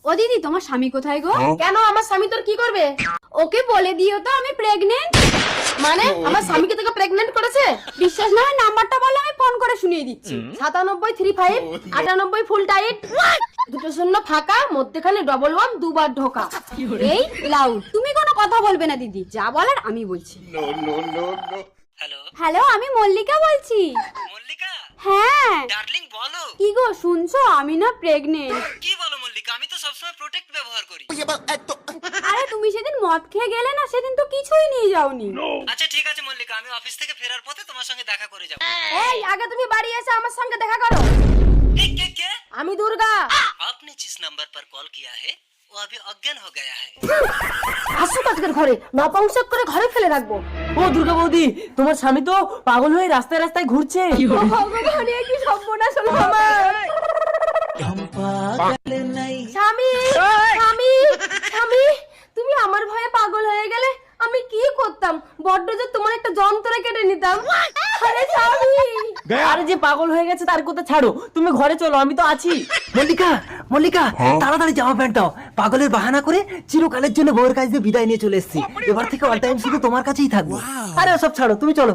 ও দিদি, তোমার স্বামী কোথায় গো? কেন, আমার স্বামী তোর কি করবে? ওকে বলে দিও তো আমি প্রেগনেন্ট। মানে আমার স্বামীকে তোকে প্রেগনেন্ট করেছে? বিশ্বাস না হয় নাম্বারটা বলো, আমি ফোন করে শুনিয়ে দিচ্ছি। 9735 98 ফুল টাইট, দুটো শূন্য ফাঁকা, মধ্যখানে ডবল 1 দুবার ঢোকা। এই লাউড, তুমি কোনো কথা বলবে না দিদি, যা বলার আমি বলছি। হ্যালো হ্যালো, আমি মল্লিকা বলছি। মল্লিকা, হ্যাঁ। ডার্লিং বলো। কি গো শুনছো, আমি না প্রেগনেন্ট। কি বলো মল্লিকা, আমি তো সবসময় প্রোটেক্ট ব্যবহার করি। আরে তুমি সেদিন মদ খেয়ে গেলে না, সেদিন তো কিছুই নিয়ে যাওনি। আচ্ছা ঠিক আছে মল্লিকা, আমি অফিস থেকে ফেরার পথে তোমার সঙ্গে দেখা করে যাবো। এই আগে তুমি বাড়ি এসে আমার সঙ্গে দেখা করো। কে? আমি দুর্গা। आपने जिस नंबर पर कॉल किया है वो अभी अज्ञान हो गया है। আসুক আজকের ঘরে, নপুংসক করে ঘরে ফেলে রাখবো। ও দুর্গা বৌদি, তোমার স্বামী তো পাগল হয়ে রাস্তায় রাস্তায় ঘুরছে। ভগবান, এ কি সর্বনাশ হলো আমার। স্বামী, স্বামী, স্বামী, তুমি আমার ভয়ে পাগল হয়ে গেলে আমি কি করতাম? বড্ড যে তোমার একটা যন্ত্র কেটে নিতাম। আরে স্বামী, আরে যে পাগল হয়ে গেছে তার কথা ছাড়ো, তুমি ঘরে চলো, আমি তো আছি। মল্লিকা, মল্লিকা, তাড়াতাড়ি জামা প্যান্ট দাও। পাগলের বাহানা করে চিরকালের জন্য বউয়ের কাছে বিদায় নিয়ে চলে এসেছি। এবার থেকে অল টাইম শুধু তোমার কাছেই থাকবো। আরে সব ছাড়ো, তুমি চলো।